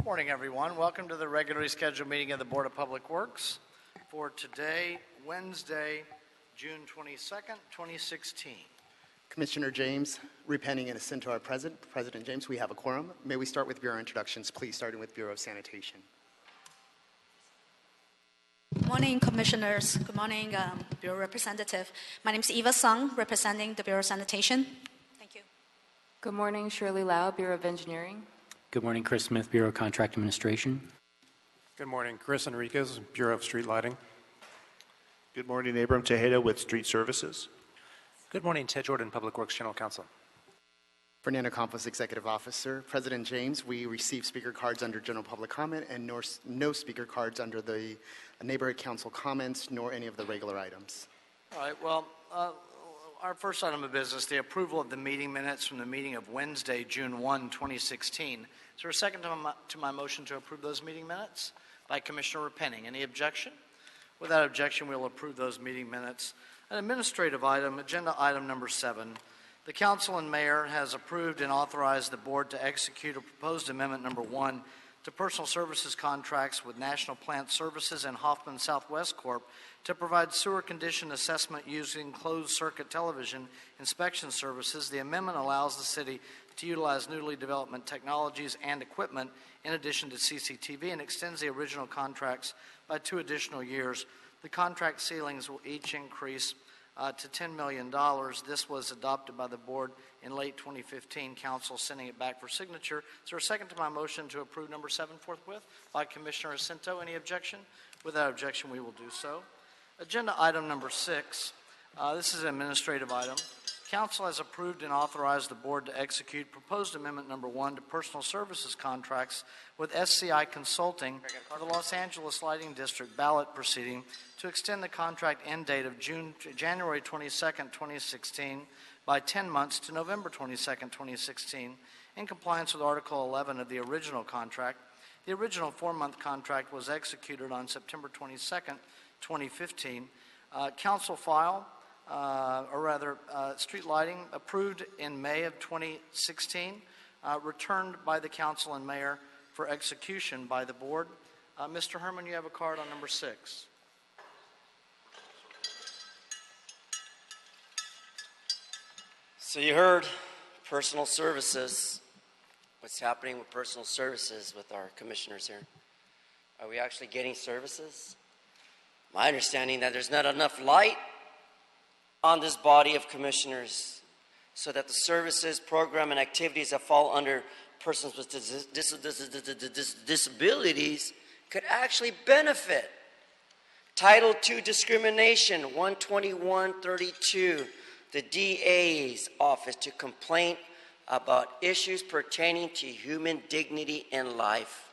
Morning, everyone. Welcome to the regularly scheduled meeting of the Board of Public Works for today, Wednesday, June 22nd, 2016. Commissioner James, repenting and assent to our President James, we have a quorum. May we start with Bureau introductions, please, starting with Bureau of Sanitation. Good morning, Commissioners. Good morning, Bureau Representative. My name is Eva Sung, representing the Bureau of Sanitation. Thank you. Good morning, Shirley Lau, Bureau of Engineering. Good morning, Chris Smith, Bureau of Contract Administration. Good morning, Chris Enriquez, Bureau of Street Lighting. Good morning, Abram Tejeda with Street Services. Good morning, Ted Jordan, Public Works General Counsel. Fernando Campos, Executive Officer. President James, we received speaker cards under general public comment and no speaker cards under the neighborhood council comments, nor any of the regular items. All right, well, our first item of business, the approval of the meeting minutes from the meeting of Wednesday, June 1, 2016. Is there a second to my motion to approve those meeting minutes? By Commissioner Repenning. Any objection? Without objection, we will approve those meeting minutes. An administrative item, agenda item number 7. The Council and Mayor has approved and authorized the Board to execute a proposed amendment number 1 to personal services contracts with National Plant Services and Hoffman Southwest Corp. to provide sewer condition assessment using closed-circuit television inspection services. The amendment allows the city to utilize newly developed technologies and equipment in addition to CCTV and extends the original contracts by 2 additional years. The contract ceilings will each increase to $10 million. This was adopted by the board in late 2015. Council sending it back for signature. Is there a second to my motion to approve number 7 forthwith? By Commissioner Jacinto. Any objection? Without objection, we will do so. Agenda item number 6. This is an administrative item. Council has approved and authorized the board to execute proposed amendment number 1 to personal services contracts with SCI Consulting for the Los Angeles Lighting District ballot proceeding to extend the contract end date of January 22nd, 2016 by 10 months to November 22nd, 2016 in compliance with Article 11 of the original contract. The original 4-month contract was executed on September 22nd, 2015. Council file, street lighting approved in May of 2016, returned by the Council and Mayor for execution by the board. Mr. Herman, you have a card on number 6. So you heard personal services. What's happening with personal services with our commissioners here? Are we actually getting services? My understanding that there's not enough light on this body of commissioners so that the services, program, and activities that fall under persons with disabilities could actually benefit. Title II discrimination, 12132, the DA's office to complain about issues pertaining to human dignity and life.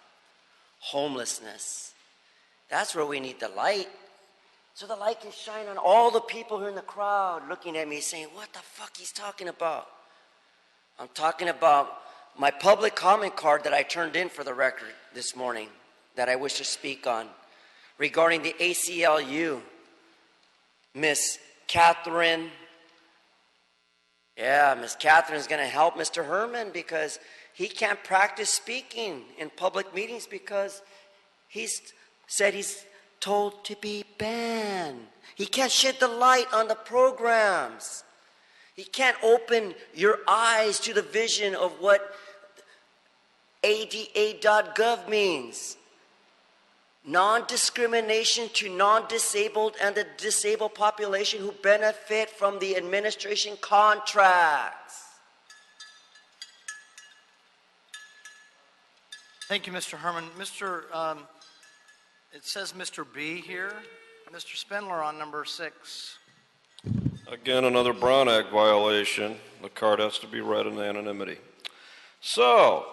Homelessness. That's where we need the light. So the light can shine on all the people who are in the crowd looking at me saying, what the fuck he's talking about? I'm talking about my public comment card that I turned in for the record this morning that I wish to speak on regarding the ACLU. Miss Catherine. Yeah, Miss Catherine's going to help Mr. Herman because he can't practice speaking in public meetings because he's said he's told to be banned. He can't shed the light on the programs. He can't open your eyes to the vision of what ADA.gov means. Non-discrimination to non-disabled and the disabled population who benefit from the administration contracts. Thank you, Mr. Herman. It says Mr. B here. Mr. Spindler on number 6. Again, another Brown Act violation. The card has to be read in anonymity. So,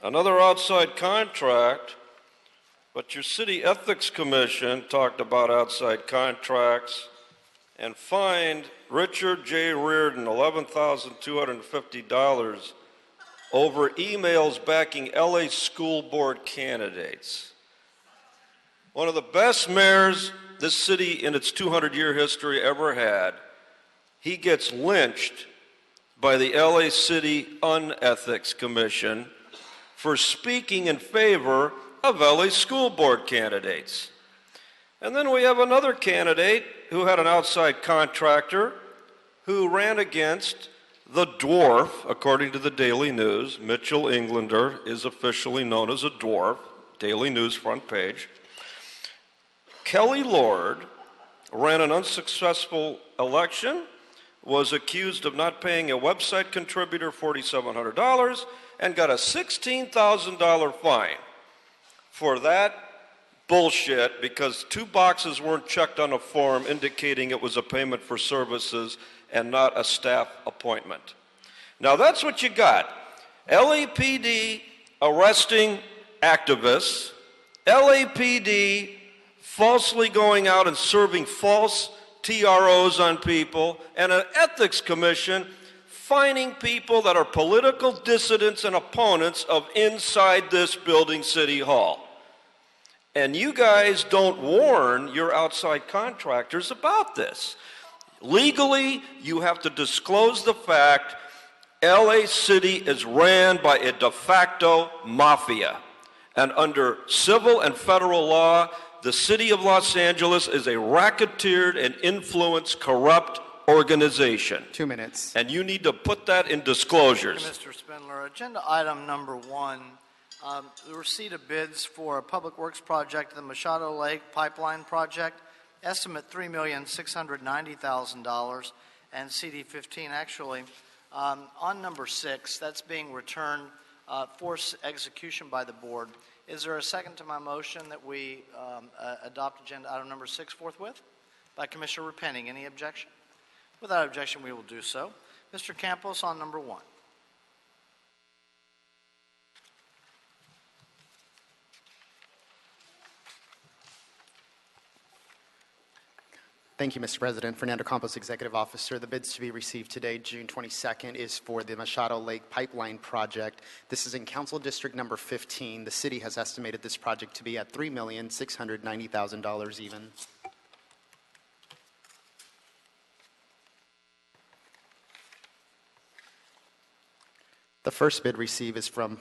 another outside contract, but your City Ethics Commission talked about outside contracts and fined Richard J. Reardon $11,250 over emails backing LA school board candidates. One of the best mayors this city in its 200-year history ever had, he gets lynched by the LA City Unethics Commission for speaking in favor of LA school board candidates. And then we have another candidate who had an outside contractor who ran against the dwarf, according to the Daily News. Mitchell Englander is officially known as a dwarf, Daily News front page. Kelly Lord ran an unsuccessful election, was accused of not paying a website contributor $4,700, and got a $16,000 fine for that bullshit because 2 boxes weren't checked on a form indicating it was a payment for services and not a staff appointment. Now that's what you got. LAPD arresting activists, LAPD falsely going out and serving false TROs on people, and an ethics commission fining people that are political dissidents and opponents of inside this building, City Hall. And you guys don't warn your outside contractors about this. Legally, you have to disclose the fact LA City is ran by a de facto mafia. And under civil and federal law, the city of Los Angeles is a racketeered and influenced corrupt organization. 2 minutes. And you need to put that in disclosures. Mr. Spindler, agenda item number 1, the receipt of bids for a public works project, the Machado Lake Pipeline Project, estimate $3,690,000, and CD15 actually. On number 6, that's being returned for execution by the board. Is there a second to my motion that we adopt agenda item number 6 forthwith? By Commissioner Repenning. Any objection? Without objection, we will do so. Mr. Campos on number 1. Thank you, Mr. President. Fernando Campos, Executive Officer. The bids to be received today, June 22nd, is for the Machado Lake Pipeline Project. This is in Council District number 15. The city has estimated this project to be at $3,690,000 even. The first bid received is from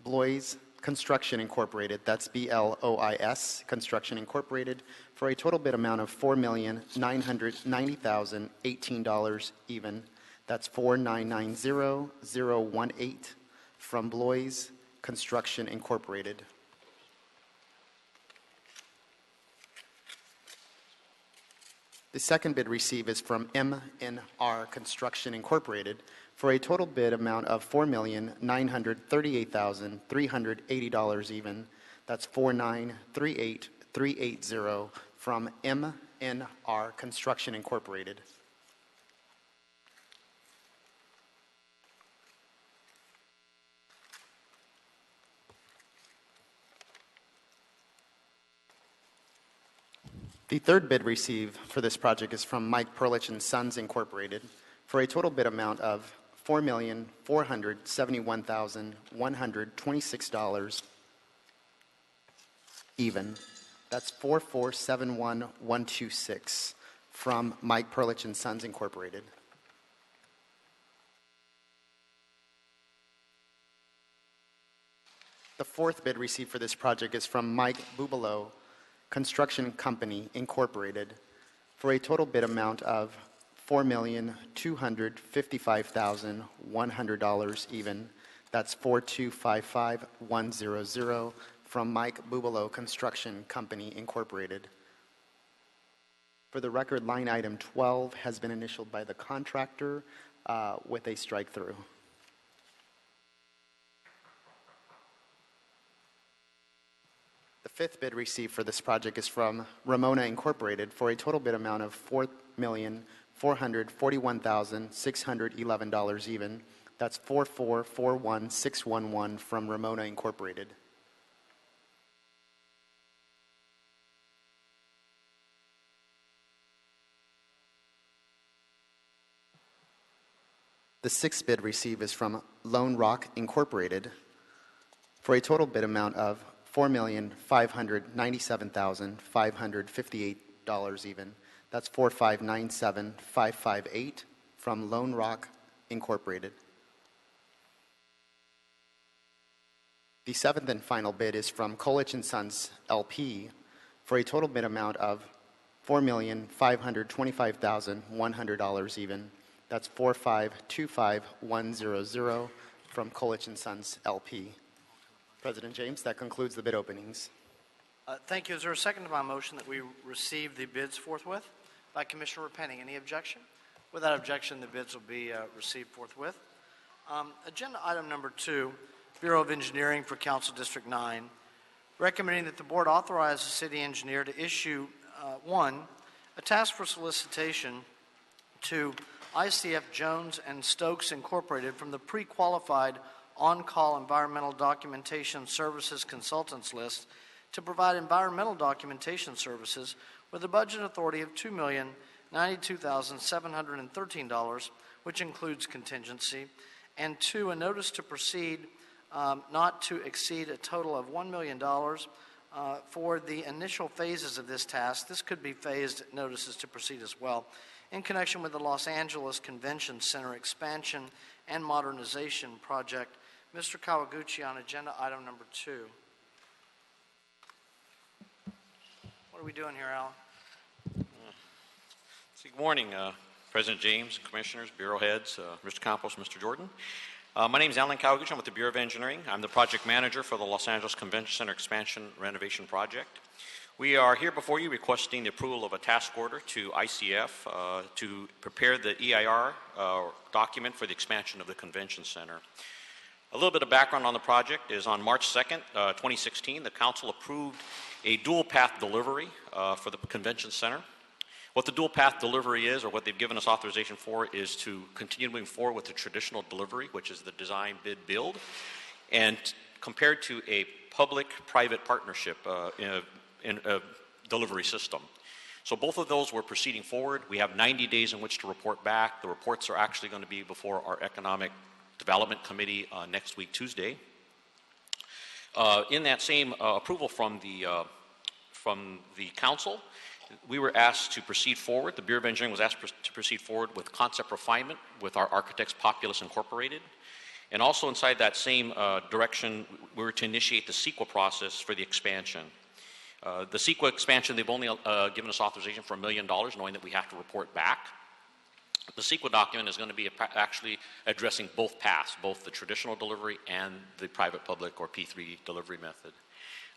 Blois Construction Incorporated, that's BLOIS Construction Incorporated, for a total bid amount of $4,990,018 even. That's $4,990,018 from Blois Construction Incorporated. The second bid received is from MNR Construction Incorporated for a total bid amount of $4,938,380 even. That's $4,938,380 from MNR Construction Incorporated. The third bid received for this project is from Mike Perlich and Sons Incorporated for a total bid amount of $4,471,126 even. That's $4,471,126 from Mike Perlich and Sons Incorporated. The fourth bid received for this project is from Mike Bubalo Construction Company Incorporated for a total bid amount of $4,255,100 even. That's $4,255,100 from Mike Bubalo Construction Company Incorporated. For the record, line item 12 has been initialed by the contractor with a strike through. The fifth bid received for this project is from Ramona Incorporated for a total bid amount of $4,441,611 even. That's $4,441,611 from Ramona Incorporated. The sixth bid received is from Lone Rock Incorporated for a total bid amount of $4,597,558 even. That's $4,597,558 from Lone Rock Incorporated. The seventh and final bid is from Colich and Sons LP for a total bid amount of $4,525,100 even. That's 4525100 from Colich and Sons LP. President James, that concludes the bid openings. Thank you. Is there a second to my motion that we receive the bids forthwith? By Commissioner Repenning. Any objection? Without objection, the bids will be received forthwith. Agenda item number 2, Bureau of Engineering for Council District 9, recommending that the board authorize the city engineer to issue, 1, a task for solicitation to ICF Jones and Stokes Incorporated from the pre-qualified on-call environmental documentation services consultants list to provide environmental documentation services with a budget authority of $2,092,713, which includes contingency, and 2, a notice to proceed not to exceed a total of $1 million for the initial phases of this task. This could be phased notices to proceed as well, in connection with the Los Angeles Convention Center expansion and modernization project. Mr. Kawaguchi on agenda item number 2. What are we doing here, Alan? Good morning, President James, Commissioners, Bureau Heads, Mr. Campos, Mr. Jordan. My name is Alan Kawaguchi. I'm with the Bureau of Engineering. I'm the project manager for the Los Angeles Convention Center Expansion Renovation Project. We are here before you requesting the approval of a task order to ICF to prepare the EIR document for the expansion of the Convention Center. A little bit of background on the project is on March 2nd, 2016, the Council approved a dual path delivery for the Convention Center. What the dual path delivery is, or what they've given us authorization for, is to continue moving forward with the traditional delivery, which is the design, bid, build, and compared to a public-private partnership in a delivery system. So both of those were proceeding forward. We have 90 days in which to report back. The reports are actually going to be before our Economic Development Committee next week, Tuesday. In that same approval from the Council, we were asked to proceed forward. The Bureau of Engineering was asked to proceed forward with concept refinement with our architects, Populous Incorporated. And also inside that same direction, we were to initiate the CEQA process for the expansion. The CEQA expansion, they've only given us authorization for $1 million, knowing that we have to report back. The CEQA document is going to be actually addressing both paths, both the traditional delivery and the private-public or P3 delivery method.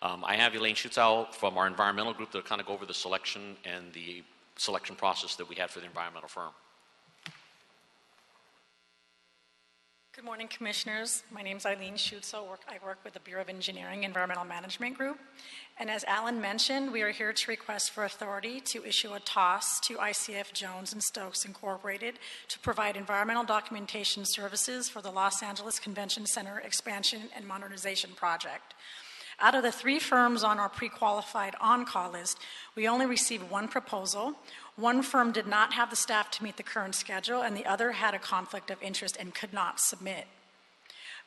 I have Elaine Schutzau from our environmental group to kind of go over the selection and the selection process that we had for the environmental firm. Good morning, Commissioners. My name is Eileen Schutzau. I work with the Bureau of Engineering Environmental Management Group. And as Alan mentioned, we are here to request for authority to issue a TOS to ICF Jones and Stokes Incorporated to provide environmental documentation services for the Los Angeles Convention Center expansion and modernization project. Out of the 3 firms on our pre-qualified on-call list, we only received 1 proposal. One firm did not have the staff to meet the current schedule, and the other had a conflict of interest and could not submit.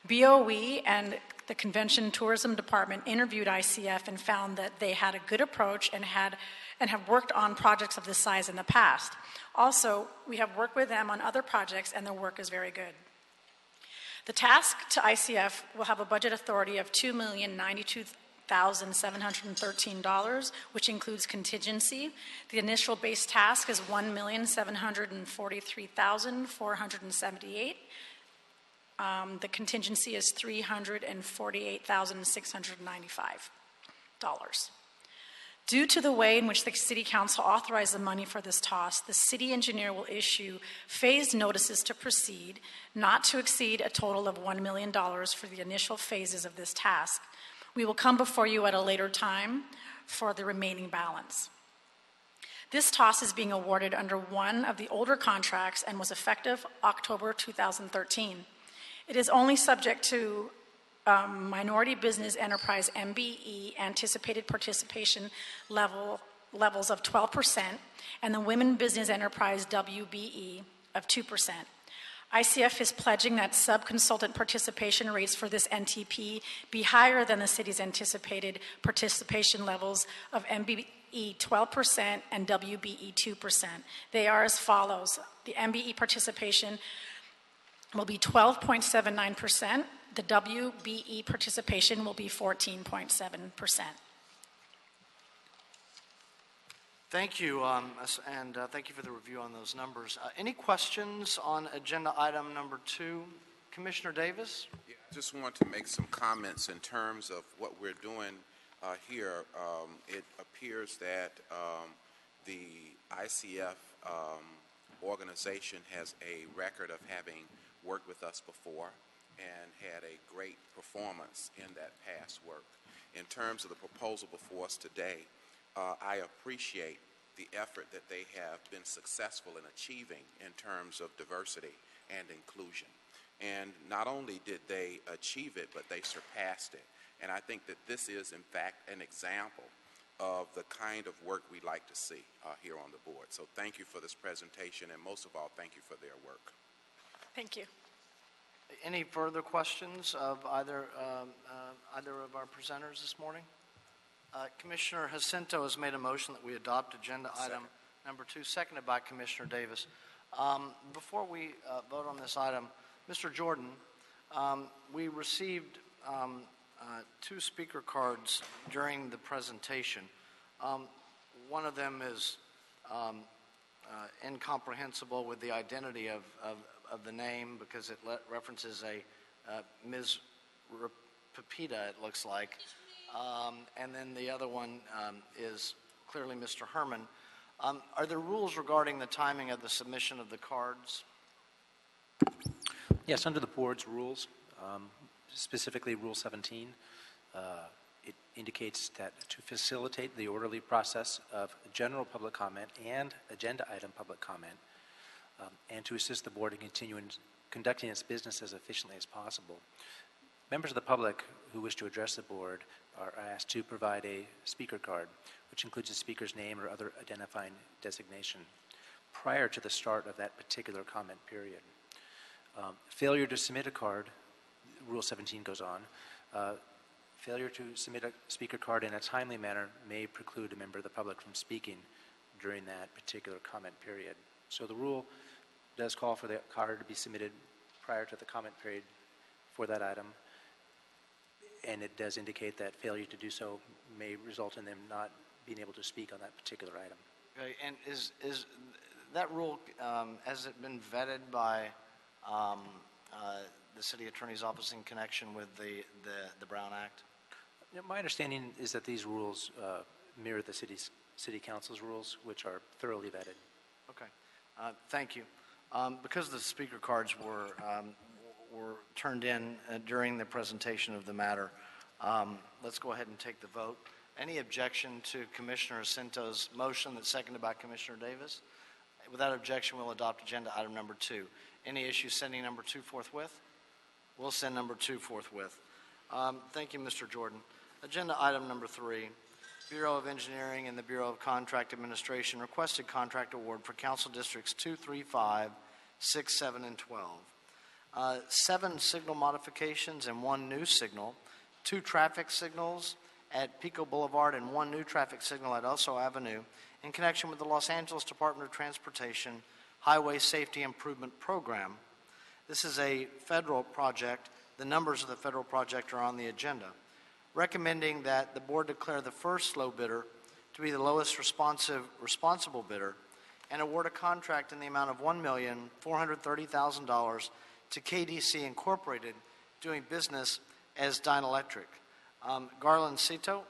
BOE and the Convention Tourism Department interviewed ICF and found that they had a good approach and have worked on projects of this size in the past. Also, we have worked with them on other projects, and their work is very good. The task to ICF will have a budget authority of $2,092,713, which includes contingency. The initial base task is $1,743,478. The contingency is $348,695. Due to the way in which the City Council authorized the money for this TOS, the city engineer will issue phased notices to proceed, not to exceed a total of $1 million for the initial phases of this task. We will come before you at a later time for the remaining balance. This TOS is being awarded under one of the older contracts and was effective October 2013. It is only subject to Minority Business Enterprise MBE anticipated participation levels of 12% and the Women Business Enterprise WBE of 2%. ICF is pledging that sub-consultant participation rates for this NTP be higher than the city's anticipated participation levels of MBE 12% and WBE 2%. They are as follows. The MBE participation will be 12.79%, the WBE participation will be 14.7%. Thank you, and thank you for the review on those numbers. Any questions on agenda item number 2? Commissioner Davis? Yeah, I just want to make some comments in terms of what we're doing here. It appears that the ICF organization has a record of having worked with us before and had a great performance in that past work. In terms of the proposal before us today, I appreciate the effort that they have been successful in achieving in terms of diversity and inclusion. And not only did they achieve it, but they surpassed it. And I think that this is, in fact, an example of the kind of work we like to see here on the board. So thank you for this presentation, and most of all, thank you for their work. Thank you. Any further questions of either of our presenters this morning? Commissioner Jacinto has made a motion that we adopt agenda item number 2, seconded by Commissioner Davis. Before we vote on this item, Mr. Jordan, we received 2 speaker cards during the presentation. One of them is incomprehensible with the identity of the name because it references a Ms. Pepita, it looks like. And then the other one is clearly Mr. Herman. Are there rules regarding the timing of the submission of the cards? Yes, under the board's rules, specifically Rule 17, it indicates that to facilitate the orderly process of general public comment and agenda item public comment, and to assist the board in continuing conducting its business as efficiently as possible, members of the public who wish to address the board are asked to provide a speaker card, which includes a speaker's name or other identifying designation, prior to the start of that particular comment period. Failure to submit a card, Rule 17 goes on, failure to submit a speaker card in a timely manner may preclude a member of the public from speaking during that particular comment period. So the rule does call for the card to be submitted prior to the comment period for that item, and it does indicate that failure to do so may result in them not being able to speak on that particular item. Okay, and is that rule, has it been vetted by the city attorney's office in connection with the Brown Act? You know, my understanding is that these rules mirror the city council's rules, which are thoroughly vetted. Okay, thank you. Because the speaker cards were turned in during the presentation of the matter, let's go ahead and take the vote. Any objection to Commissioner Jacinto's motion that's seconded by Commissioner Davis? Without objection, we'll adopt agenda item number 2. Any issues sending number 2 forthwith? We'll send number 2 forthwith. Thank you, Mr. Jordan. Agenda item number 3, Bureau of Engineering and the Bureau of Contract Administration requested contract award for Council Districts 2, 3, 5, 6, 7, and 12. 7 signal modifications and 1 new signal, 2 traffic signals at Pico Boulevard and 1 new traffic signal at Oso Avenue in connection with the Los Angeles Department of Transportation Highway Safety Improvement Program. This is a federal project. The numbers of the federal project are on the agenda. Recommending that the board declare the first low bidder to be the lowest responsible bidder and award a contract in the amount of $1,430,000 to KDC Incorporated, doing business as Dynalectric. Garland Cito.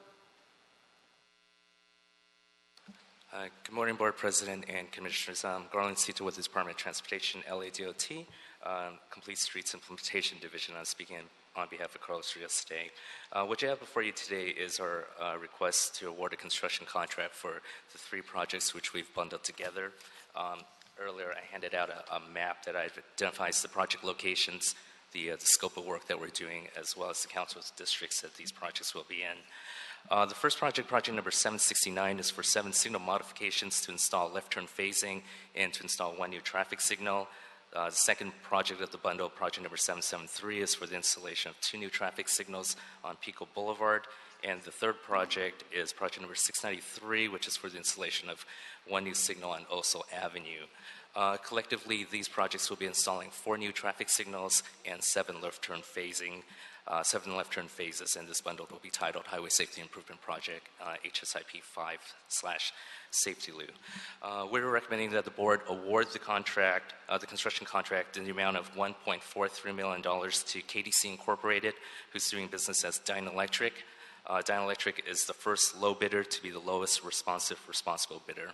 Good morning, Board President and Commissioners. Garland Cito with the Department of Transportation, LADOT, Complete Streets Implementation Division. I'm speaking on behalf of Carlos Rios today. What you have before you today is our request to award a construction contract for the 3 projects which we've bundled together. Earlier, I handed out a map that identifies the project locations, the scope of work that we're doing, as well as the council's districts that these projects will be in. The first project, project number 769, is for 7 signal modifications to install left turn phasing and to install 1 new traffic signal. The second project of the bundle, project number 773, is for the installation of 2 new traffic signals on Pico Boulevard. And the third project is project number 693, which is for the installation of 1 new signal on Oso Avenue. Collectively, these projects will be installing 4 new traffic signals and 7 left-turn phases, and this bundle will be titled Highway Safety Improvement Project, HSIP 5/Safety Lou. We're recommending that the board award the contract, the construction contract, in the amount of $1.43 million to KDC Incorporated, who's doing business as Dynalectric. Dynalectric is the first low bidder to be the lowest responsible bidder.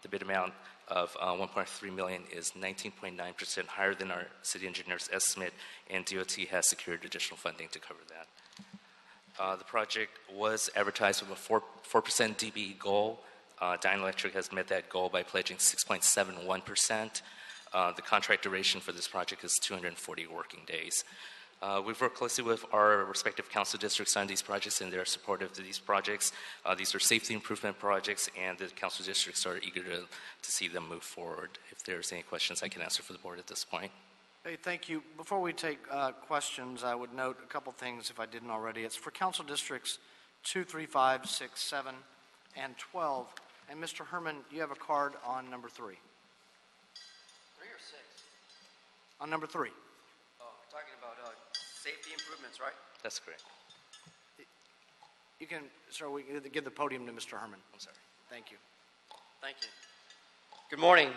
The bid amount of $1.3 million is 19.9% higher than our city engineer's estimate, and DOT has secured additional funding to cover that. The project was advertised with a 4% DBE goal. Dynalectric has met that goal by pledging 6.71%. The contract duration for this project is 240 working days. We've worked closely with our respective council districts on these projects, and they're supportive to these projects. These are safety improvement projects, and the council districts are eager to see them move forward. If there's any questions, I can answer for the board at this point. Hey, thank you. Before we take questions, I would note a couple things if I didn't already. It's for council districts 2, 3, 5, 6, 7, and 12. And Mr. Herman, you have a card on number 3. 3 or 6? On number 3. Talking about safety improvements, right? That's correct. You can, sir, we can give the podium to Mr. Herman. I'm sorry. Thank you. Thank you. Good morning.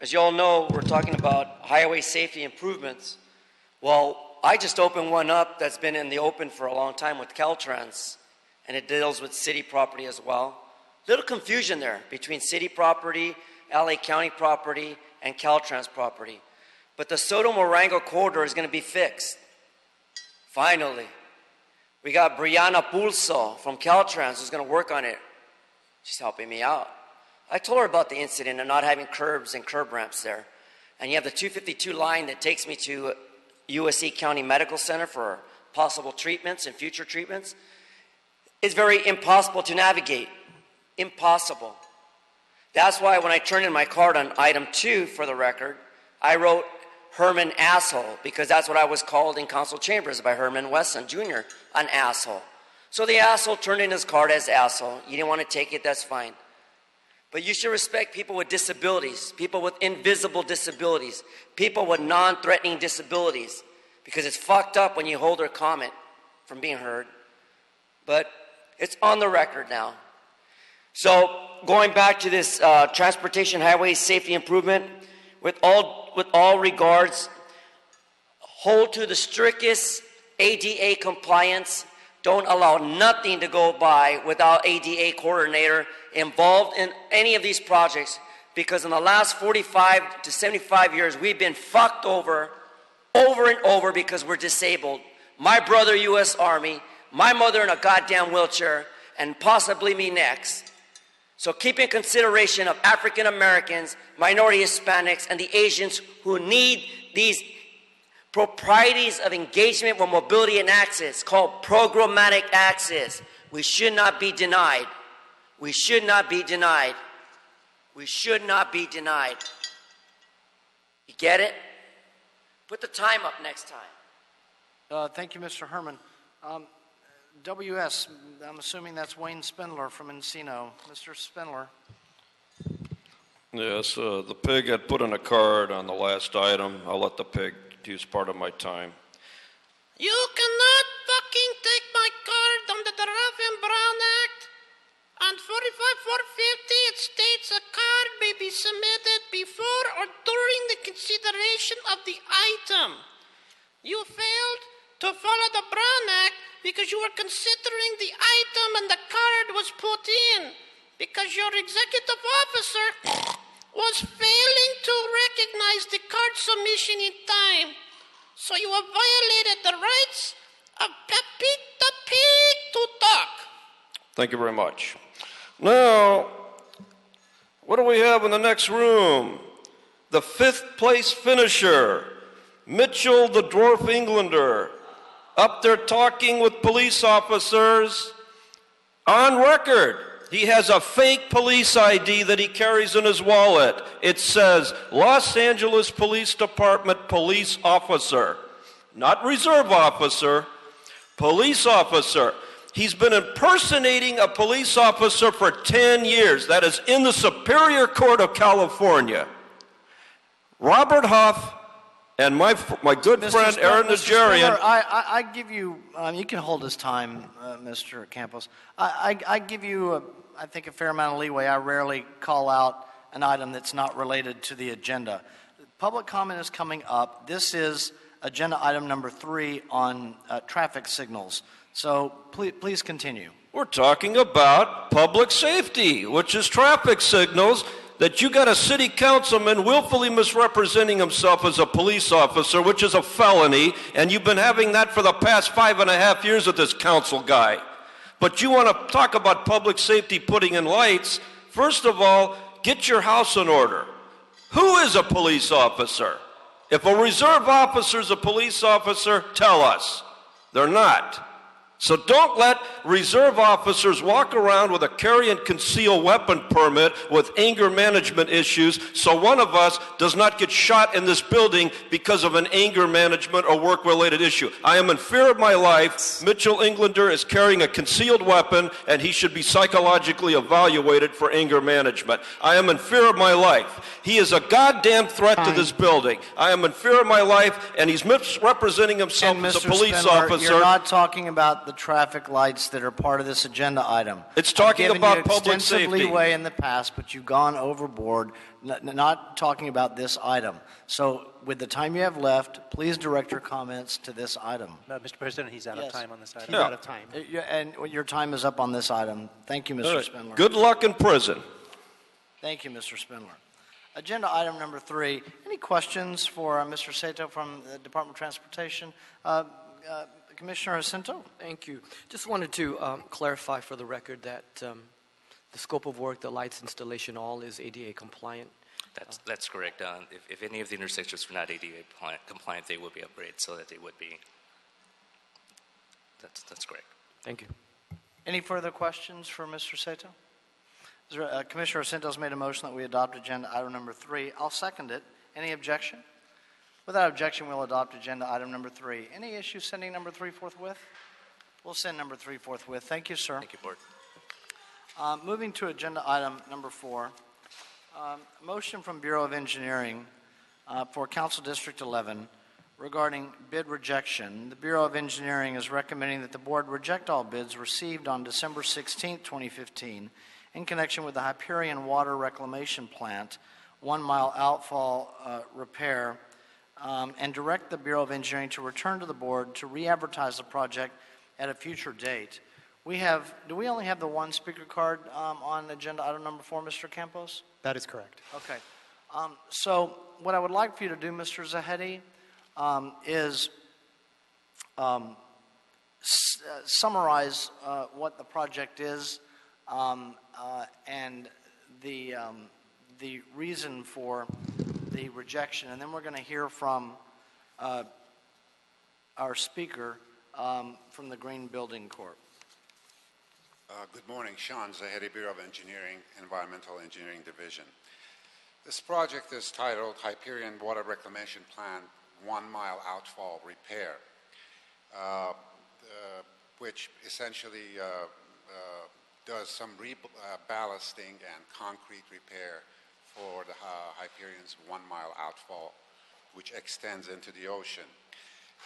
As you all know, we're talking about highway safety improvements. Well, I just opened one up that's been in the open for a long time with Caltrans, and it deals with city property as well. Little confusion there between city property, LA County property, and Caltrans property. But the Soto-Morango corridor is going to be fixed. Finally. We got Brianna Pulso from Caltrans who's going to work on it. She's helping me out. I told her about the incident of not having curbs and curb ramps there. And you have the 252 line that takes me to USC County Medical Center for possible treatments and future treatments. It's very impossible to navigate. Impossible. That's why when I turned in my card on item 2 for the record, I wrote Herman asshole, because that's what I was called in council chambers by Herman Wesson Jr., an asshole. So the asshole turned in his card as asshole. You didn't want to take it, that's fine. But you should respect people with disabilities, people with invisible disabilities, people with non-threatening disabilities, because it's fucked up when you hold their comment from being heard. But it's on the record now. So going back to this transportation highway safety improvement, with all regards, hold to the strictest ADA compliance. Don't allow nothing to go by without ADA coordinator involved in any of these projects, because in the last 45 to 75 years, we've been fucked over and over because we're disabled. My brother, U.S. Army, my mother in a goddamn wheelchair, and possibly me next. So keep in consideration of African Americans, minority Hispanics, and the Asians who need these proprieties of engagement with mobility and access called programmatic access. We should not be denied. We should not be denied. We should not be denied. You get it? Put the time up next time. Thank you, Mr. Herman. WS, I'm assuming that's Wayne Spindler from Encino. Mr. Spindler. Yes, the pig had put in a card on the last item. I'll let the pig use part of my time. You cannot fucking take my card under the Rough and Brown Act. On 45450, it states a card may be submitted before or during the consideration of the item. You failed to follow the Brown Act because you were considering the item and the card was put in, because your executive officer was failing to recognize the card submission in time. So you have violated the rights of Pepe the Pig to talk. Thank you very much. Now, what do we have in the next room? The 5th place finisher, Mitchell the Dwarf Englander, up there talking with police officers on record. He has a fake police ID that he carries in his wallet. It says Los Angeles Police Department police officer, not reserve officer, police officer. He's been impersonating a police officer for 10 years. That is in the Superior Court of California. Robert Huff and my good friend Aaron Mr. Najarian. Spindler, I give you, you can hold his time, Mr. Campos. I give you, I think, a fair amount of leeway. I rarely call out an item that's not related to the agenda. Public comment is coming up. This is agenda item number 3 on traffic signals. So please continue. We're talking about public safety, which is traffic signals, that you got a city councilman willfully misrepresenting himself as a police officer, which is a felony, and you've been having that for the past 5.5 years with this council guy. But you want to talk about public safety putting in lights. First of all, get your house in order. Who is a police officer? If a reserve officer is a police officer, tell us. They're not. So don't let reserve officers walk around with a carry and conceal weapon permit with anger management issues so one of us does not get shot in this building because of an anger management or work-related issue. I am in fear of my life. Mitchell Englander is carrying a concealed weapon and he should be psychologically evaluated for anger management. I am in fear of my life. He is a goddamn threat to this building. I am in fear of my life and he's misrepresenting himself as a police Spindler, officer. You're not talking about the traffic lights that are part of this agenda item. It's talking about you public extensive safety. leeway in the past, but you've gone overboard, not talking about this item. So with the time you have left, please direct your comments to this item. Mr. President, he's out of time on this item. He's out of time. And your time is up on this item. Thank you, Mr. Spindler. Good luck in prison. Thank you, Mr. Spindler. Agenda item number 3. Any questions for Mr. Sato from the Department of Transportation? Commissioner Jacinto? Thank you. Just wanted to clarify for the record that the scope of work, the lights installation, all is ADA compliant. That's correct. If any of the intersections were not ADA compliant, they would be upgraded so that they would be. That's correct. Thank you. Any further questions for Mr. Sato? Commissioner Jacinto has made a motion that we adopt agenda item number 3. I'll second it. Any objection? Without objection, we'll adopt agenda item number 3. Any issue sending number 3 forthwith? We'll send number 3 forthwith. Thank you, sir. Thank you, Board. Moving to agenda item number 4. Motion from Bureau of Engineering for Council District 11 regarding bid rejection. The Bureau of Engineering is recommending that the board reject all bids received on December 16, 2015 in connection with the Hyperion Water Reclamation Plant 1-mile outfall repair and direct the Bureau of Engineering to return to the board to re-advertise the project at a future date. Do we only have the one speaker card on agenda item number 4, Mr. Campos? That is correct. Okay. So what I would like for you to do, Mr. Zahedi, is summarize what the project is and the reason for the rejection, and then we're going to hear from our speaker from the Green Building Corp. Good morning, Sean Zahedi, Bureau of Engineering, Environmental Engineering Division. This project is titled Hyperion Water Reclamation Plant 1-mile outfall repair, which essentially does some ballasting and concrete repair for the Hyperion's 1-mile outfall, which extends into the ocean.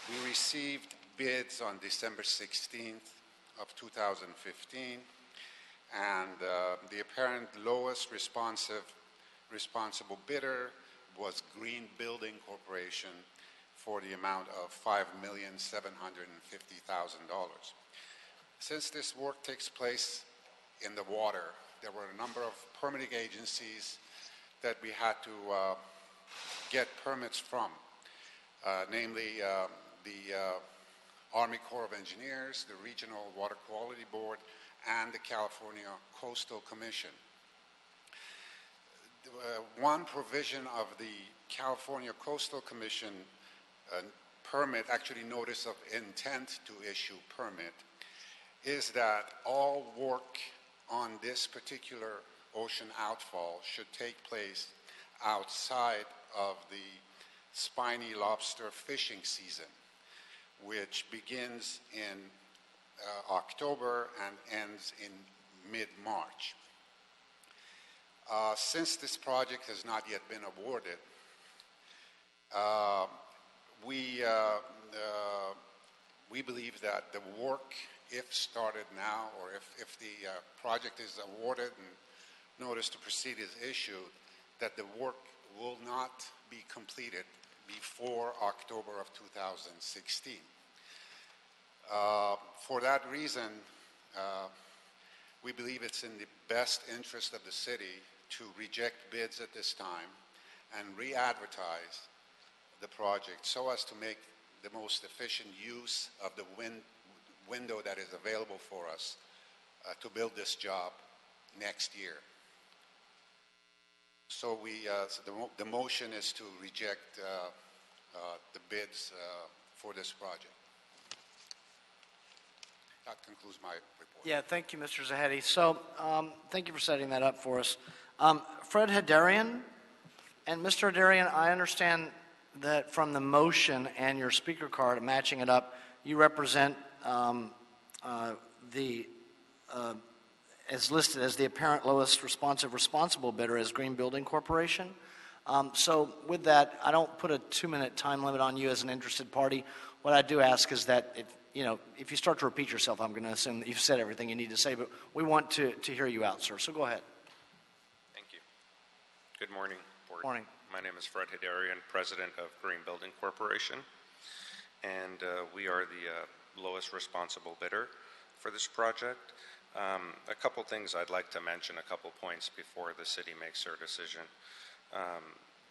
We received bids on December 16th of 2015, and the apparent lowest responsible bidder was Green Building Corporation for the amount of $5,750,000. Since this work takes place in the water, there were a number of permitting agencies that we had to get permits from, namely the Army Corps of Engineers, the Regional Water Quality Board, and the California Coastal Commission. One provision of the California Coastal Commission permit, actually notice of intent to issue permit, is that all work on this particular ocean outfall should take place outside of the spiny lobster fishing season, which begins in October and ends in mid-March. Since this project has not yet been awarded, We believe that the work, if started now, or if the project is awarded and notice to proceed is issued, that the work will not be completed before October of 2016. For that reason, we believe it's in the best interest of the city to reject bids at this time and re-advertise the project so as to make the most efficient use of the window that is available for us to build this job next year. So the motion is to reject the bids for this project. That concludes my report. Yeah, thank you, Mr. Zahedi. So thank you for setting that up for us. Fred Hadarian, and Mr. Hadarian, I understand that from the motion and your speaker card, matching it up, you represent as listed as the apparent lowest responsible bidder as Green Building Corporation. So with that, I don't put a 2-minute time limit on you as an interested party. What I do ask is that if you start to repeat yourself, I'm going to assume that you've said everything you need to say, but we want to hear you out, sir. So go ahead. Thank you. Good morning, Board. Morning. My name is Fred Hadarian, President of Green Building Corporation, and we are the lowest responsible bidder for this project. A couple things I'd like to mention, a couple points before the city makes their decision.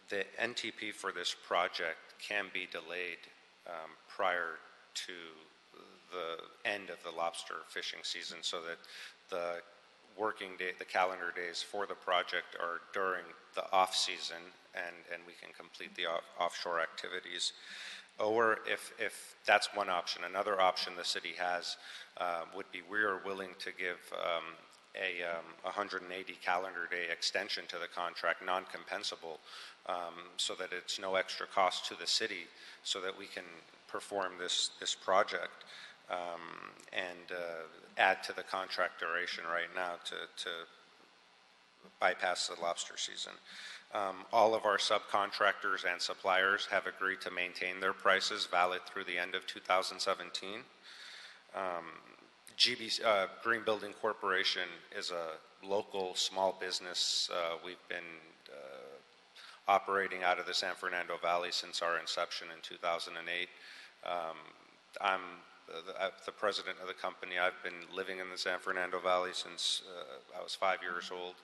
The NTP for this project can be delayed prior to the end of the lobster fishing season so that the calendar days for the project are during the off-season and we can complete the offshore activities. Or if that's one option, another option the city has would be we are willing to give a 180 calendar day extension to the contract, non-compensable, so that it's no extra cost to the city so that we can perform this project and add to the contract duration right now to bypass the lobster season. All of our subcontractors and suppliers have agreed to maintain their prices valid through the end of 2017. Green Building Corporation is a local small business. We've been operating out of the San Fernando Valley since our inception in 2008. I'm the president of the company. I've been living in the San Fernando Valley since I was 5 years old,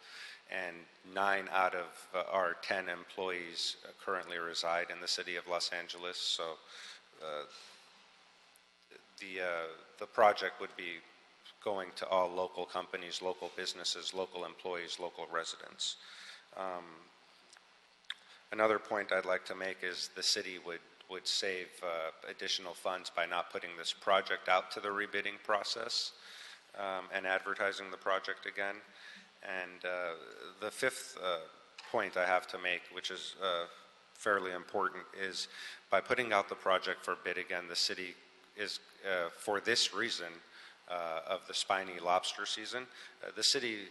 and 9 out of our 10 employees currently reside in the city of Los Angeles. So the project would be going to all local companies, local businesses, local employees, local residents. Another point I'd like to make is the city would save additional funds by not putting this project out to the rebidding process and advertising the project again. And the fifth point I have to make, which is fairly important, is by putting out the project for bid again, the city is, for this reason of the spiny lobster season, the city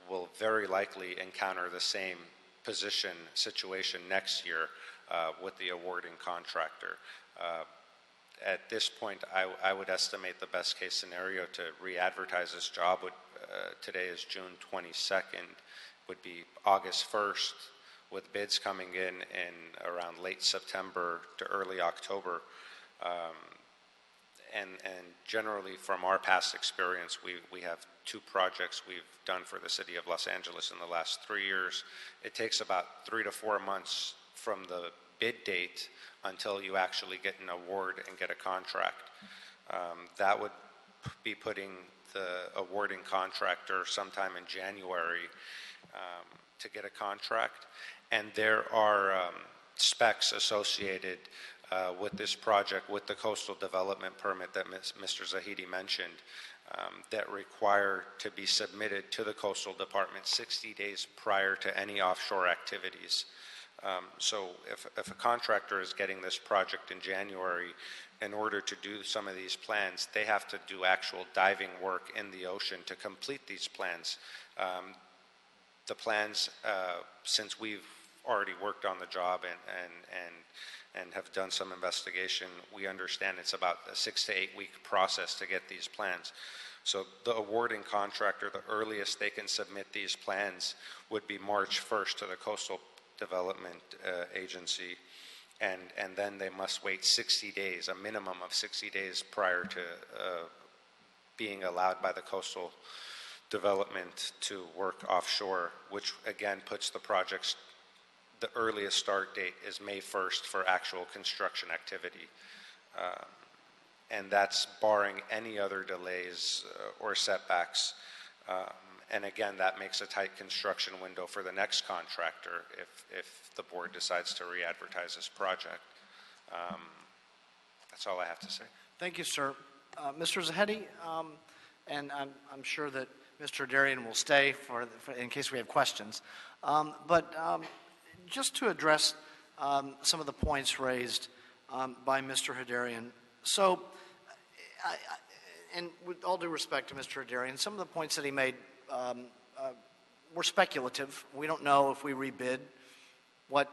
will very likely encounter the same situation next year with the awarding contractor. At this point, I would estimate the best case scenario to re-advertise this job would, today is June 22nd, would be August 1st, with bids coming in around late September to early October. And generally, from our past experience, we have 2 projects we've done for the city of Los Angeles in the last 3 years. It takes about 3 to 4 months from the bid date until you actually get an award and get a contract. That would be putting the awarding contractor sometime in January to get a contract. And there are specs associated with this project, with the coastal development permit that Mr. Zahedi mentioned, that require to be submitted to the coastal department 60 days prior to any offshore activities. So if a contractor is getting this project in January, in order to do some of these plans, they have to do actual diving work in the ocean to complete these plans. The plans, since we've already worked on the job and have done some investigation, we understand it's about a 6 to 8 week process to get these plans. So the awarding contractor, the earliest they can submit these plans would be March 1st to the Coastal Development Agency, and then they must wait 60 days, a minimum of 60 days prior to being allowed by the Coastal Development to work offshore, which again puts the project's, the earliest start date is May 1st for actual construction activity. And that's barring any other delays or setbacks. And again, that makes a tight construction window for the next contractor if the board decides to re-advertise this project. That's all I have to say. Thank you, sir. Mr. Zahedi, and I'm sure that Mr. Darian will stay in case we have questions. But just to address some of the points raised by Mr. Hadarian. So, and with all due respect to Mr. Hadarian, some of the points that he made were speculative. We don't know if we rebid what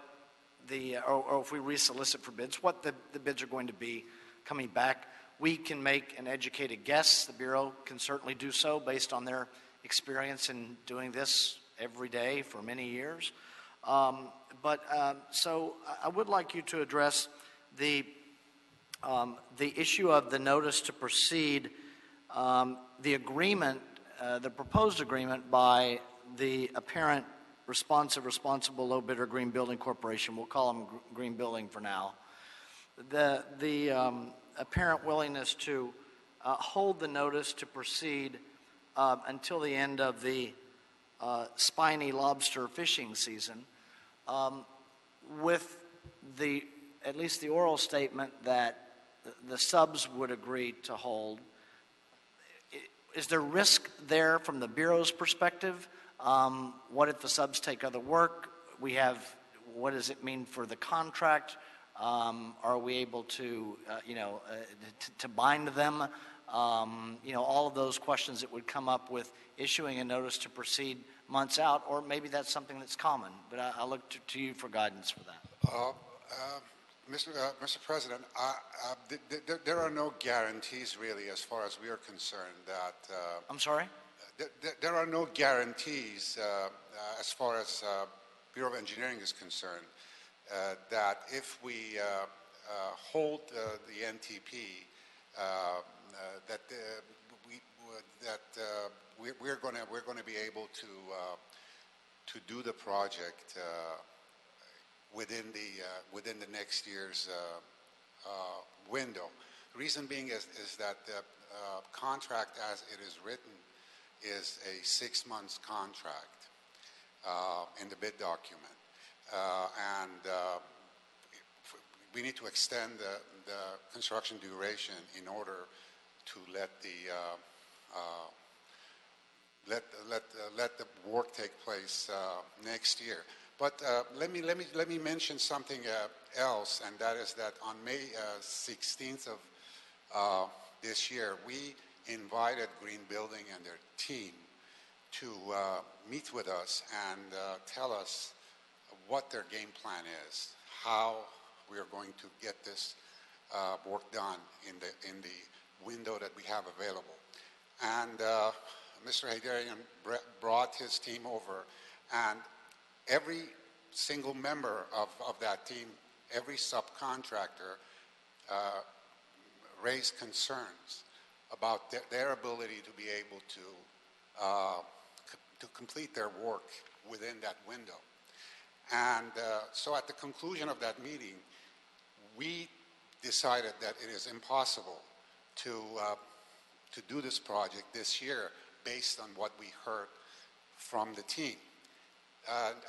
or if we resolicit for bids, what the bids are going to be coming back. We can make an educated guess. The Bureau can certainly do so based on their experience in doing this every day for many years. So I would like you to address the issue of the notice to proceed, the agreement, the proposed agreement by the apparent responsible low bidder Green Building Corporation. We'll call them Green Building for now. The apparent willingness to hold the notice to proceed until the end of the spiny lobster fishing season, with at least the oral statement that the subs would agree to hold. Is there risk there from the Bureau's perspective? What if the subs take other work? What does it mean for the contract? Are we able to, to bind them? All of those questions that would come up with issuing a notice to proceed months out, or maybe that's something that's common. But I'll look to you for guidance for that. Mr. President, there are no guarantees really as far as we are concerned that... I'm sorry? There are no guarantees as far as Bureau of Engineering is concerned that if we hold the NTP, we're going to be able to do the project within the next year's window. The reason being is that the contract as it is written is a 6 months contract in the bid document. We need to extend the construction duration in order to let the work take place next year. But let me mention something else, and that is that on May 16th of this year, we invited Green Building and their team to meet with us and tell us what their game plan is, how we are going to get this work done in the window that we have available. And Mr. Hadarian brought his team over, and every single member of that team, every subcontractor raised concerns about their ability to be able to complete their work within that window. And so at the conclusion of that meeting, we decided that it is impossible to do this project this year based on what we heard from the team.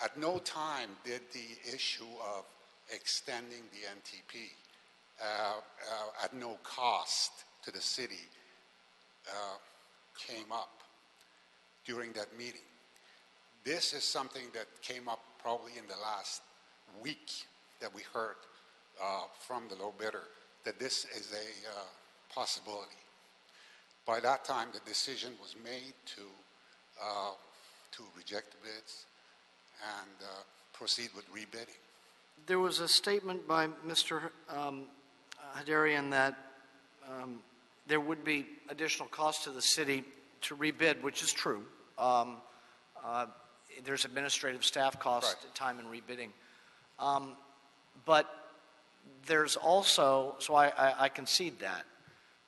At no time did the issue of extending the NTP at no cost to the city came up during that meeting. This is something that came up probably in the last week that we heard from the low bidder, that this is a possibility. By that time, the decision was made to reject the bids and proceed with rebidding. There was a statement by Mr. Hadarian that there would be additional cost to the city to rebid, which is true. There's administrative staff cost, time in rebidding. But there's also, so I concede that,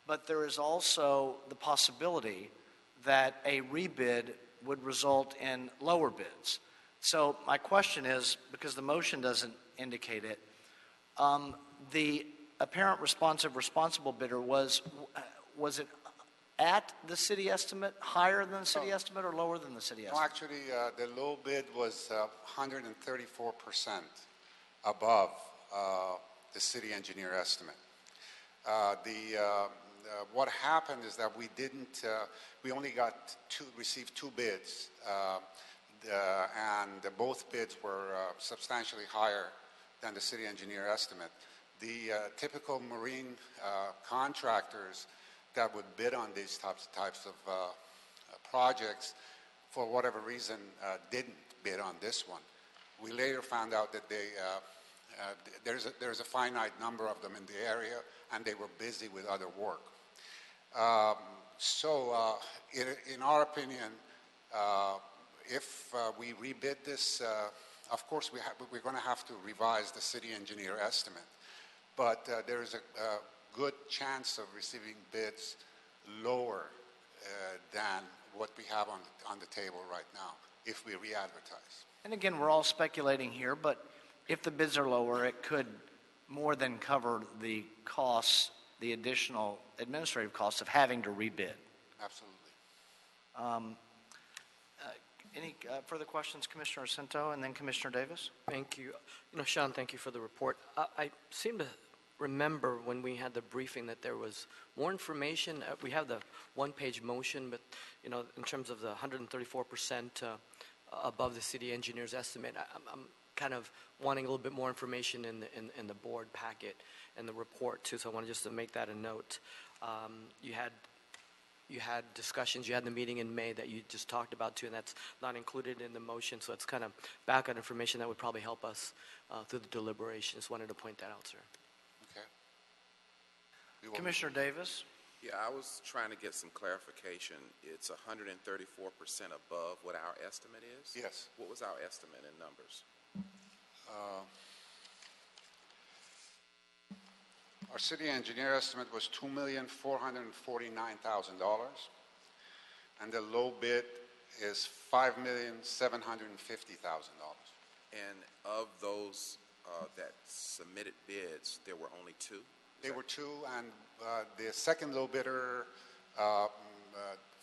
but there is also the possibility that a rebid would result in lower bids. So my question is, because the motion doesn't indicate it, the apparent responsible bidder was it at the city estimate, higher than the city estimate, or lower than the city estimate? No, actually, the low bid was 134% above the city engineer estimate. What happened is that we only received two bids, and both bids were substantially higher than the city engineer estimate. The typical marine contractors that would bid on these types of projects, for whatever reason, didn't bid on this one. We later found out that there's a finite number of them in the area, and they were busy with other work. In our opinion, if we rebid this, of course we're going to have to revise the city engineer estimate, but there's a good chance of receiving bids lower than what we have on the table right now if we re-advertise. And again, we're all speculating here, but if the bids are lower, it could more than cover the costs, the additional administrative costs of having to rebid. Absolutely. Any further questions, Commissioner Cento, and then Commissioner Davis? Thank you. Sean, thank you for the report. I seem to remember when we had the briefing that there was more information. We have the one-page motion, but in terms of the 134% above the city engineer's estimate, I'm kind of wanting a little bit more information in the board packet and the report too. So I wanted just to make that a note. You had discussions. You had the meeting in May that you just talked about too, and that's not included in the motion. So it's kind of background information that would probably help us through the deliberation. Just wanted to point that out, sir. Okay. Commissioner Davis? Yeah, I was trying to get some clarification. It's 134% above what our estimate is? Yes. What was our estimate in numbers? Our city engineer estimate was $2,449,000, and the low bid is $5,750,000. And of those that submitted bids, there were only two? They were two, and the second low bidder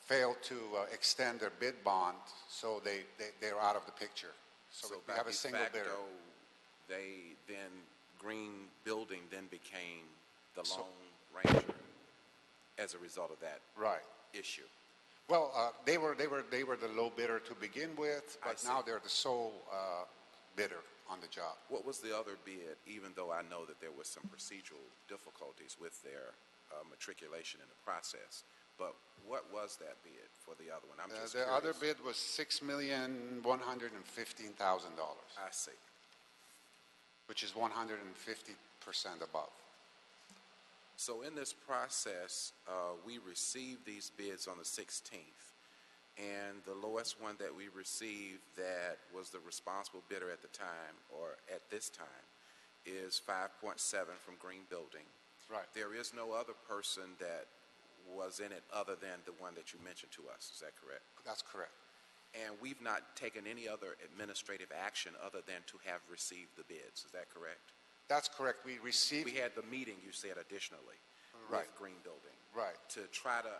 failed to extend their bid bond, so they're out of the picture. So we have a single bidder. Green Building then became the Lone Ranger as a result of that issue. Well, they were the low bidder to begin with, but now they're the sole bidder on the job. What was the other bid, even though I know that there was some procedural difficulties with their matriculation in the process, but what was that bid for the other one? I'm just the curious. other bid was $6,115,000. I see. Which is 150% above. So in this process, we received these bids on the 16th, and the lowest one that we received that was the responsible bidder at the time, or at this time, is 5.7 from Green Building. Right. There is no other person that was in it other than the one that you mentioned to us. Is that correct? That's correct. And we've not taken any other administrative action other than to have received the bids. Is that correct? That's correct. We had the meeting, you said, additionally, with Green Building. Right. To try to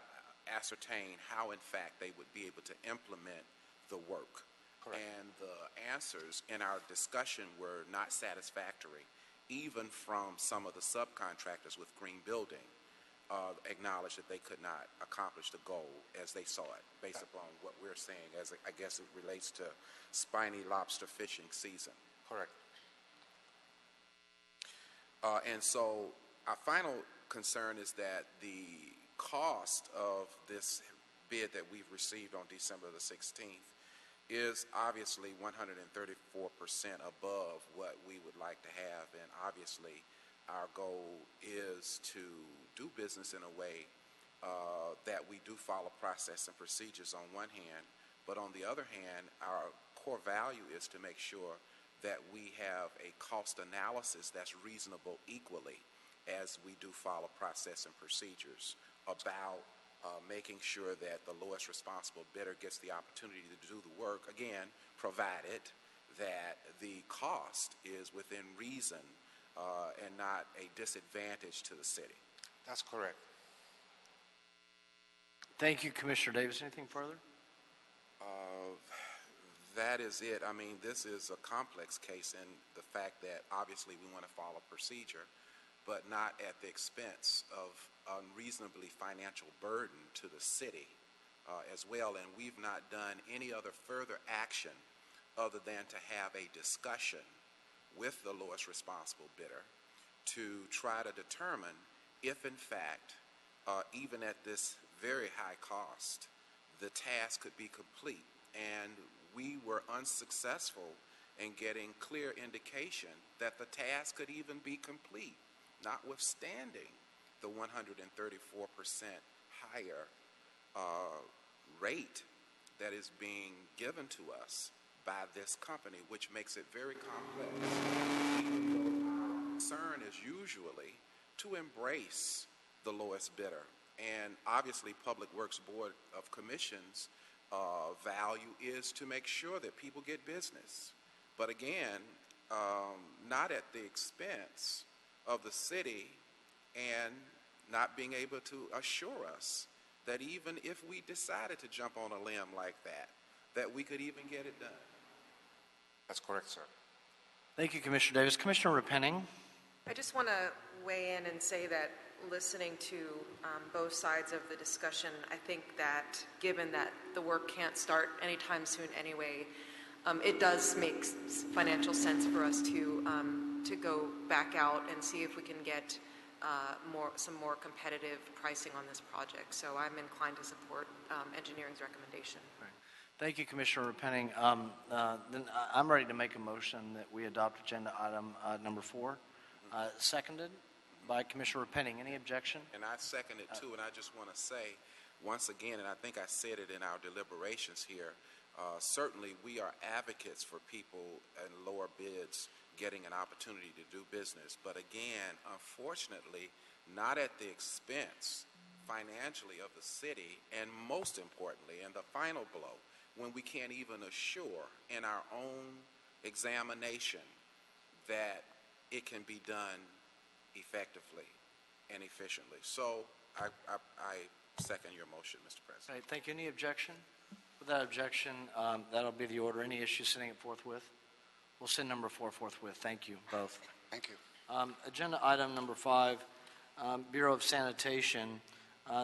ascertain how, in fact, they would be able to implement the work. Correct. And the answers in our discussion were not satisfactory, even from some of the subcontractors with Green Building. Acknowledged that they could not accomplish the goal as they saw it, based upon what we're saying, as I guess it relates to spiny lobster fishing season. Correct. And so our final concern is that the cost of this bid that we've received on December the 16th is obviously 134% above what we would like to have, and obviously our goal is to do business in a way that we do follow process and procedures on one hand, but on the other hand, our core value is to make sure that we have a cost analysis that's reasonable equally as we do follow process and procedures about making sure that the lowest responsible bidder gets the opportunity to do the work, again, provided that the cost is within reason and not a disadvantage to the city. That's correct. Thank you, Commissioner Davis. Anything further? That is it. I mean, this is a complex case in the fact that obviously we want to follow procedure, but not at the expense of unreasonably financial burden to the city as well. And we've not done any other further action other than to have a discussion with the lowest responsible bidder to try to determine if, in fact, even at this very high cost, the task could be complete. And we were unsuccessful in getting clear indication that the task could even be complete, notwithstanding the 134% higher rate that is being given to us by this company, which makes it very complex. Even though our concern is usually to embrace the lowest bidder. And obviously, Public Works Board of Commissions value is to make sure that people get business. But again, not at the expense of the city and not being able to assure us that even if we decided to jump on a limb like that, that we could even get it done. That's correct, sir. Thank you, Commissioner Davis. Commissioner Repenning. I just want to weigh in and say that listening to both sides of the discussion, I think that given that the work can't start anytime soon anyway, it does make financial sense for us to go back out and see if we can get some more competitive pricing on this project. So I'm inclined to support engineering's recommendation. Right. Thank you, Commissioner Repenning. Then I'm ready to make a motion that we adopt agenda item number 4, seconded by Commissioner Repenning. Any objection? And I second it too, and I just want to say once again, and I think I said it in our deliberations here, certainly we are advocates for people and lower bids getting an opportunity to do business. But again, unfortunately, not at the expense financially of the city, and most importantly, and the final blow, when we can't even assure in our own examination that it can be done effectively and efficiently. So I second your motion, Mr. President. Right, thank you. Any objection? Without objection, that'll be the order. Any issue sending it forthwith? We'll send number 4 forthwith. Thank you, both. Thank you. Agenda item number 5, Bureau of Sanitation,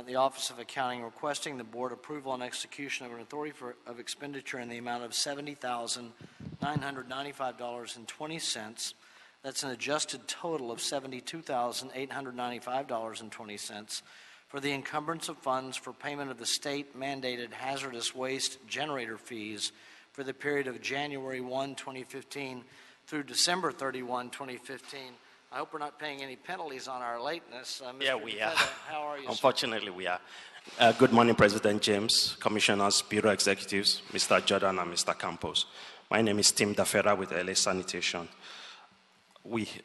the Office of Accounting requesting the board approval and execution of an authority of expenditure in the amount of $70,995.20. That's an adjusted total of $72,895.20 for the encumbrance of funds for payment of the state-mandated hazardous waste generator fees for the period of January 1, 2015 through December 31, 2015. I hope we're not paying any penalties on our lateness. Yeah, we are. How are you, Unfortunately, we are. Good morning, President James, Commissioners, Bureau Executives, Mr. Jordan and Mr. Campos. My name is Tim Dafera with LA Sanitation.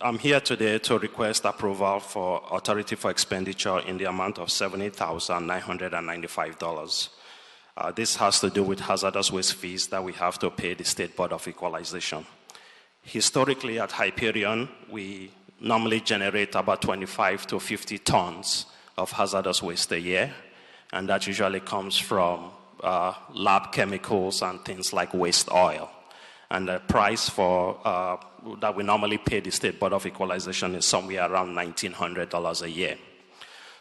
I'm here today to request approval for authority for expenditure in the amount of $70,995. This has to do with hazardous waste fees that we have to pay the State Board of Equalization. Historically, at Hyperion, we normally generate about 25 to 50 tons of hazardous waste a year, and that usually comes from lab chemicals and things like waste oil. And the price for that we normally pay the State Board of Equalization is somewhere around $1,900 a year.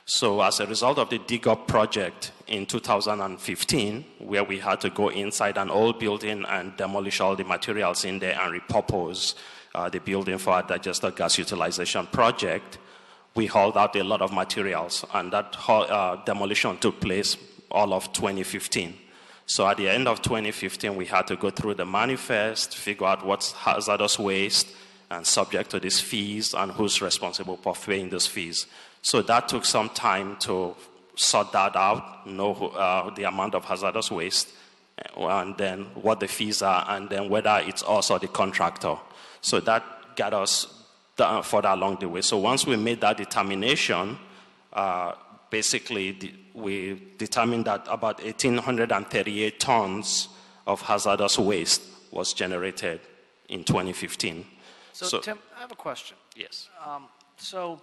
So as a result of the Dig Up project in 2015, where we had to go inside an old building and demolish all the materials in there and repurpose the building for a digested gas utilization project, we hauled out a lot of materials, and that demolition took place all of 2015. So at the end of 2015, we had to go through the manifest, figure out what's hazardous waste, and subject to these fees, and who's responsible for paying those fees. So that took some time to sort that out, know the amount of hazardous waste, and then what the fees are, and then whether it's us or the contractor. So that got us further along the way. So once we made that determination, basically we determined that about 1,838 tons of hazardous waste was generated in 2015. So Tim, I have a question. Yes. So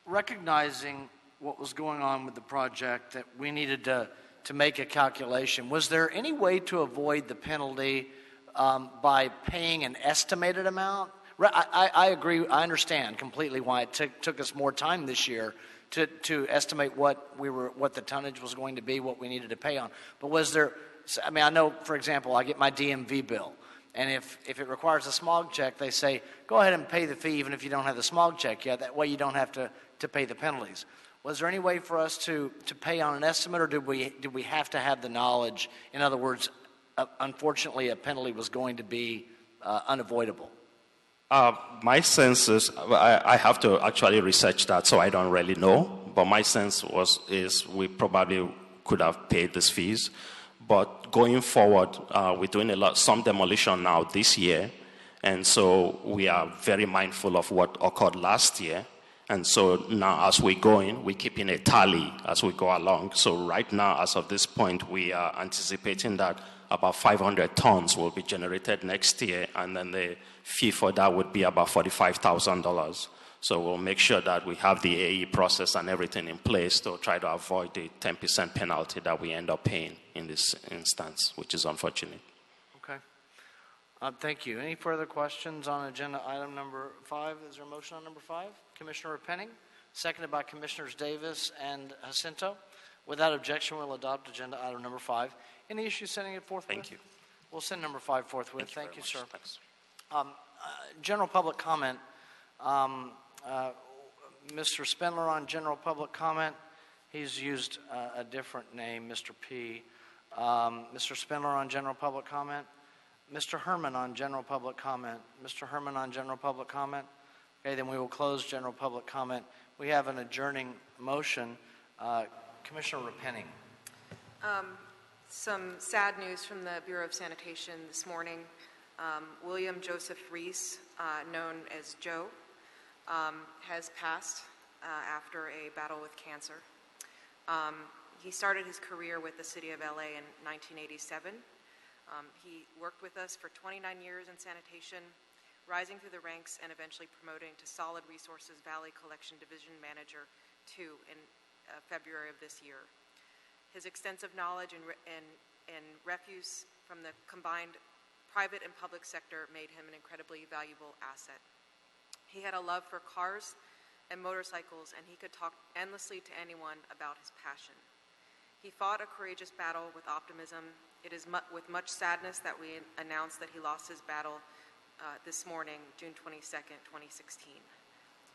recognizing what was going on with the project, that we needed to make a calculation, was there any way to avoid the penalty by paying an estimated amount? I agree, I understand completely why it took us more time this year to estimate what the tonnage was going to be, what we needed to pay on. But was there, I mean, I know, for example, I get my DMV bill, and if it requires a smog check, they say, go ahead and pay the fee even if you don't have the smog check yet. That way you don't have to pay the penalties. Was there any way for us to pay on an estimate, or did we have to have the knowledge? In other words, unfortunately, a penalty was going to be unavoidable. My sense is, I have to actually research that, so I don't really know. But my sense is we probably could have paid these fees. But going forward, we're doing some demolition now this year, and so we are very mindful of what occurred last year. And so now, as we're going, we're keeping a tally as we go along. So right now, as of this point, we are anticipating that about 500 tons will be generated next year, and then the fee for that would be about $45,000. So we'll make sure that we have the AE process and everything in place to try to avoid the 10% penalty that we end up paying in this instance, which is unfortunate. Okay. Thank you. Any further questions on agenda item number 5? Is there a motion on number 5? Commissioner Penning, seconded by Commissioners Davis and Jacinto. Without objection, we'll adopt agenda item number 5. Any issues sending it forthwith? Thank you. We'll send number 5 forthwith. Thank you, sir. Thanks. General public comment. Mr. Spindler on general public comment. He's used a different name, Mr. P. Mr. Spindler on general public comment. Mr. Herman on general public comment. Mr. Herman on general public comment. Okay, then we will close general public comment. We have an adjourning motion. Commissioner Repenning. Some sad news from the Bureau of Sanitation this morning. William Joseph Reese, known as Joe, has passed after a battle with cancer. He started his career with the City of LA in 1987. He worked with us for 29 years in sanitation, rising through the ranks and eventually promoting to Solid Resources Valley Collection Division Manager 2 in February of this year. His extensive knowledge in refuse from the combined private and public sector made him an incredibly valuable asset. He had a love for cars and motorcycles, and he could talk endlessly to anyone about his passion. He fought a courageous battle with optimism. It is with much sadness that we announce that he lost his battle this morning, June 22nd, 2016.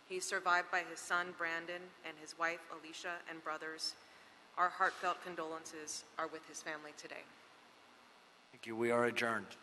He's survived by his son, Brandon, and his wife, Alicia, and brothers. Our heartfelt condolences are with his family today. Thank you. We are adjourned.